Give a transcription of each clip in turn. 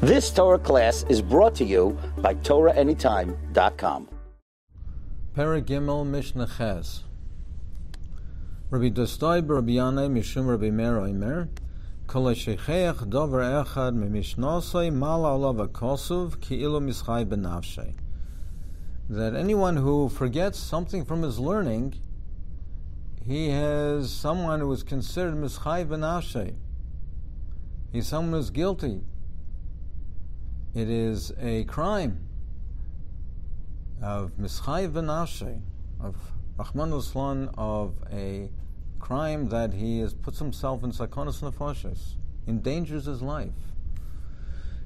This Torah class is brought to you by TorahAnytime.com. Perek Gimel Mishna Ches. Rabbi Dostoi Rabbi Yanai Mishum Rabbi Meir Omer Kol Shecheach Dover Echad Mishnasai Mala Olav Kosuv Ki'ilu Mischai Benafshay. That anyone who forgets something from his learning, he has someone who is considered Mischai Benafshay. He's someone who is guilty. It is a crime of Mischai Benafshay, of Rahman Uslan, of a crime that he has puts himself in sakonas nefashos, endangers his life.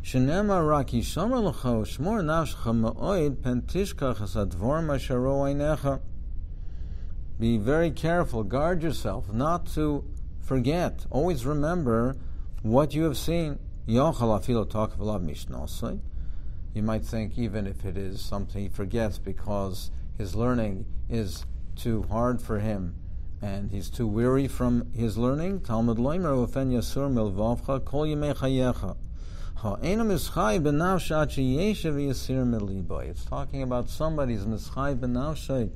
Shenema raki shomer l'cho shmor nafshecha ma'oid pentishkach esadvar masharo einecha. Be very careful, guard yourself, not to forget. Always remember what you have seen. You might think even if it is something he forgets because his learning is too hard for him and he's too weary from his learning. Talmud Loimer ufen yasur milvavcha kol yemei chayecha. Ha'ena mischai benavsha yeshev yasir miliboy. It's talking about somebody's mischai benavsha.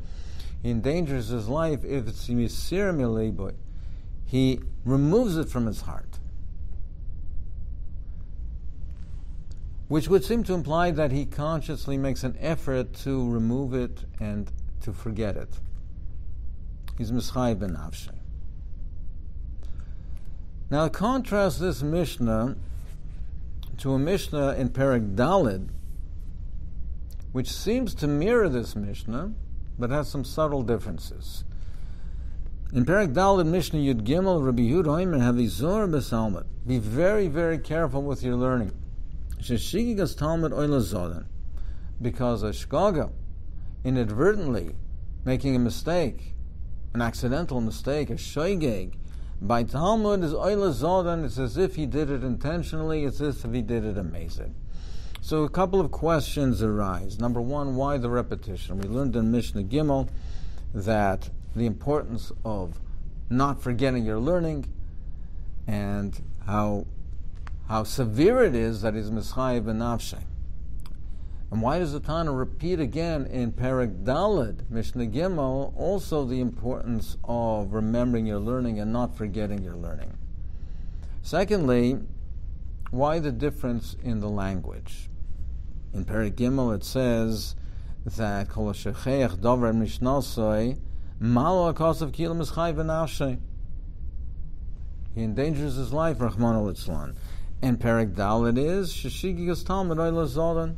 He endangers his life if it's yasir miliboy. He removes it from his heart, which would seem to imply that he consciously makes an effort to remove it and to forget it. He's Mischai Benafshay. Now contrast this Mishnah to a Mishnah in Perek Daled, which seems to mirror this Mishnah, but has some subtle differences. In Perek Daled Mishnah Yud Gimel, Rabbi Yehuda Omer Havizor B'Salmud. Be very, very careful with your learning. Because a shkaga, inadvertently making a mistake, an accidental mistake, a shoygeg, by Talmud is oila zodan. It's as if he did it intentionally. It's as if he did it amazing. So a couple of questions arise. Number one, why the repetition? We learned in Mishnah Gimel that the importance of not forgetting your learning and how severe it is that he's Mischai Benafshay. And why does the Tana repeat again in Perek Daled, Mishnah Gimel, also the importance of remembering your learning and not forgetting your learning? Secondly, why the difference in the language? In Perek Gimel it says that Kol Shecheach Dover Mishnasai Malo Akasav Kila Mischai Benafshay. He endangers his life, Rahman al-Islan. And Perek Daled is Sheshigigas Talmud Oila Zodan.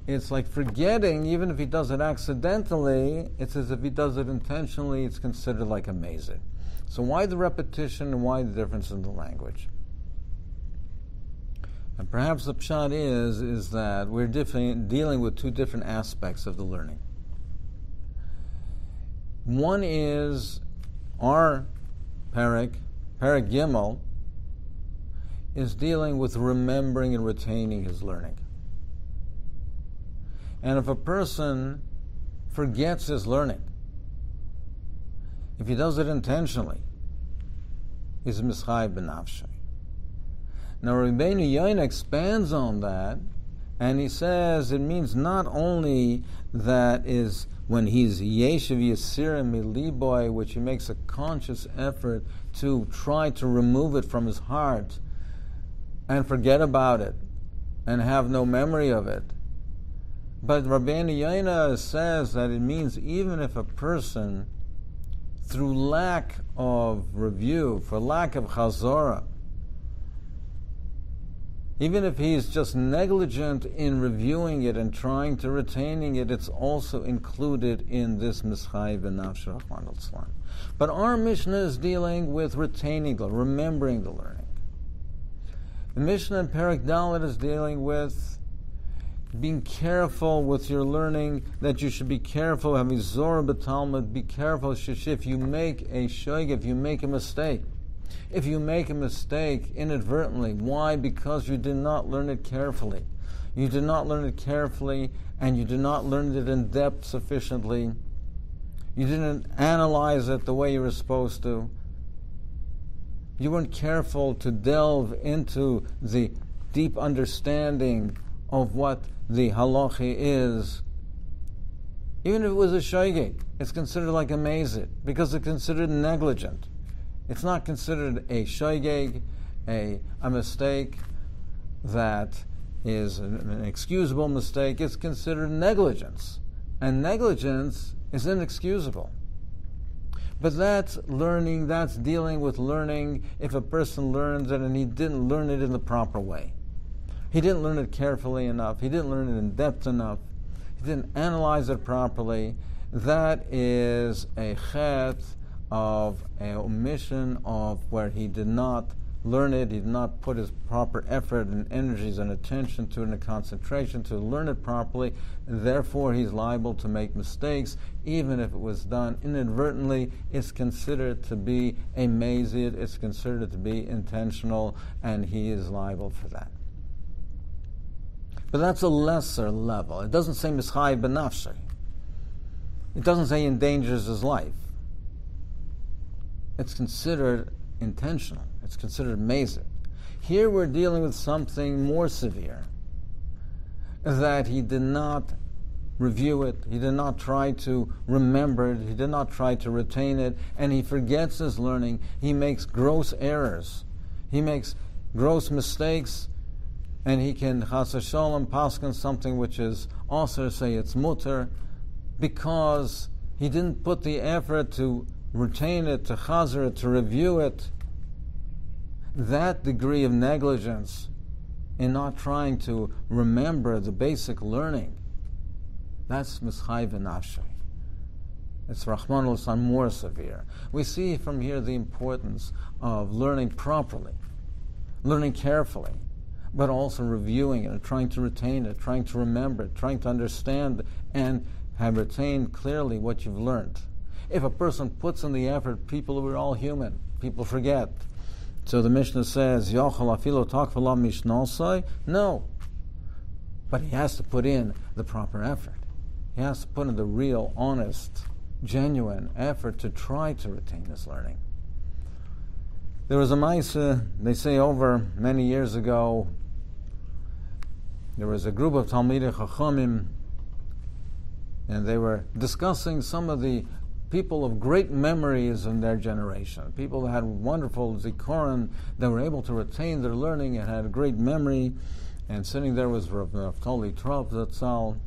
It's like forgetting, even if he does it accidentally, it's as if he does it intentionally, it's considered like amazing. So why the repetition and why the difference in the language? And perhaps the pshat is that we're dealing with two different aspects of the learning. One is our Perek Gimel, is dealing with remembering and retaining his learning. And if a person forgets his learning, if he does it intentionally, he's Mischai Benafshay. Now Rabbeinu Yoina expands on that, and he says it means not only that is when he's Yeshiv Yasir Miliboy, which he makes a conscious effort to try to remove it from his heart and forget about it and have no memory of it. But Rabbeinu Yoina says that it means even if a person, through lack of review, for lack of chazorah, even if he's just negligent in reviewing it and trying to retaining it, it's also included in this Mischai Benafshay Rahman al-Islan. But our Mishnah is dealing with retaining, remembering the learning. The Mishnah in Perek Daled is dealing with being careful with your learning, that you should be careful, having Zorah b'Talmud, be careful, if you make a shoig, if you make a mistake. If you make a mistake inadvertently, why? Because you did not learn it carefully. You did not learn it carefully, and you did not learn it in depth sufficiently. You didn't analyze it the way you were supposed to. You weren't careful to delve into the deep understanding of what the halacha is, even if it was a shoygeg, it's considered like a mazid, because it's considered negligent. It's not considered a shoygeg, a mistake that is an excusable mistake. It's considered negligence. And negligence is inexcusable. But that's learning, that's dealing with learning if a person learns it and he didn't learn it in the proper way. He didn't learn it carefully enough. He didn't learn it in depth enough. He didn't analyze it properly. That is a chet of an omission of where he did not learn it, he did not put his proper effort and energies and attention to it and concentration to learn it properly. Therefore, he's liable to make mistakes. Even if it was done inadvertently, it's considered to be a mazid, it's considered to be intentional, and he is liable for that. But that's a lesser level. It doesn't say mischai benafshay. It doesn't say endangers his life. It's considered intentional. It's considered mazid. Here we're dealing with something more severe, that he did not review it, he did not try to remember it, he did not try to retain it, and he forgets his learning. He makes gross errors. He makes gross mistakes, and he can chas v'sholom paskin something which is also say it's mutter, because he didn't put the effort to retain it, to chazer it, to review it. That degree of negligence in not trying to remember the basic learning, that's mischai v'nafshay. It's Rahman al-San more severe. We see from here the importance of learning properly, learning carefully, but also reviewing it, trying to retain it, trying to remember it, trying to understand and have retained clearly what you've learned. If a person puts in the effort, we're all human, people forget. So the Mishna says, Yochel afilo takvala mishnasai? No. But he has to put in the proper effort. He has to put in the real, honest, genuine effort to try to retain this learning. There was a Maisa, they say over many years ago, there was a group of Talmidei Chachamim, and they were discussing some of the people of great memories in their generation, people that had wonderful zikaron, that were able to retain their learning and had a great memory. And sitting there was Rav Naftali Trop Zatzal,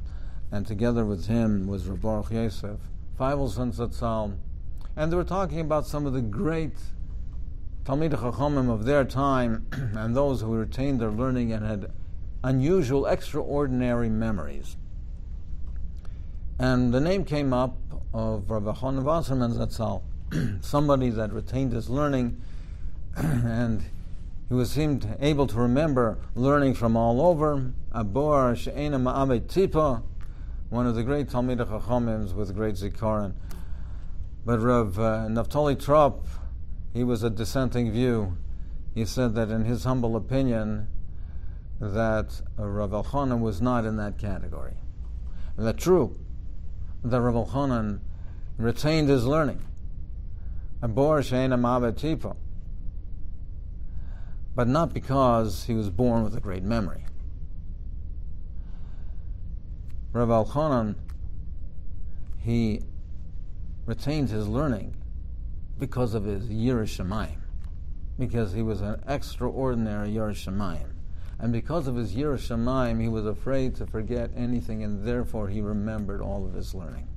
and together with him was Rav Baruch Yosef Feivelson Zatzal. And they were talking about some of the great Talmidei Chachamim of their time and those who retained their learning and had unusual, extraordinary memories. And the name came up of Rabbi Chon Wasserman Zatzal, somebody that retained his learning, and he seemed able to remember learning from all over. Abor she'ena ma'abe tipa, one of the great Talmidei Chachamim with great zikaron. But Rav Naftali Trop, he was a dissenting view. He said that in his humble opinion, that Rav Elchanan was not in that category. And that's true, that Rav Elchanan retained his learning. Abor she'ena ma'abe tipa. But not because he was born with a great memory. Rav Elchanan, he retained his learning because of his Yiras Shamayim, because he was an extraordinary Yiras Shamayim. And because of his Yiras Shamayim, he was afraid to forget anything, and therefore he remembered all of his learning.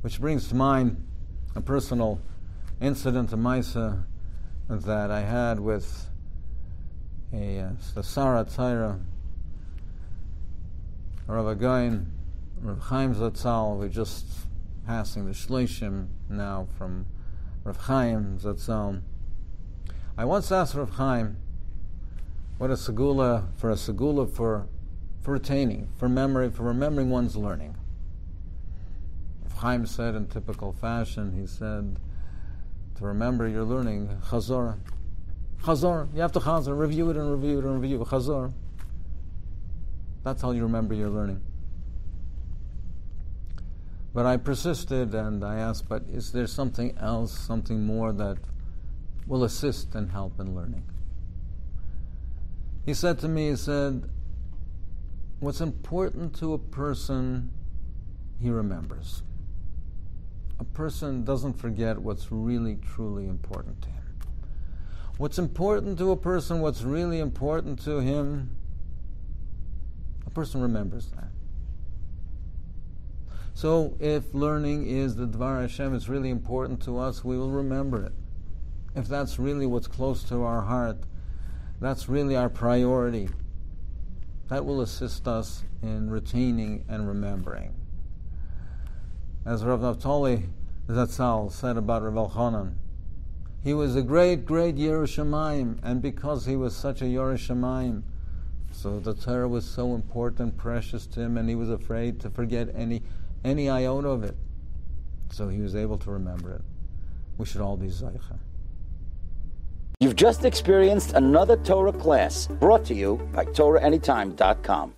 Which brings to mind a personal incident, a Maisa, that I had with a Sarah Taira, Rav Again, Rav Chaim Zatzal. We're just passing the Shleishim now from Rav Chaim Zatzal. I once asked Rav Chaim what a segula for retaining, for memory, for remembering one's learning. Rav Chaim said in typical fashion, he said, to remember your learning, chazor. Chazor, you have to chazor, review it and review it and review it. Chazor. That's how you remember your learning. But I persisted and I asked, but is there something else, something more that will assist and help in learning? He said to me, what's important to a person, he remembers. A person doesn't forget what's really, truly important to him. What's important to a person, what's really important to him, a person remembers that. So if learning is the Dvar Hashem, it's really important to us, we will remember it. If that's really what's close to our heart, that's really our priority, that will assist us in retaining and remembering. As Rav Naftali Zatzal said about Rav Elchanan, he was a great, great Yerei Shamayim, and because he was such a Yerei Shamayim, so the Torah was so important, precious to him, and he was afraid to forget any iota of it. So he was able to remember it. We should all be Zaycha. You've just experienced another Torah class brought to you by TorahAnytime.com.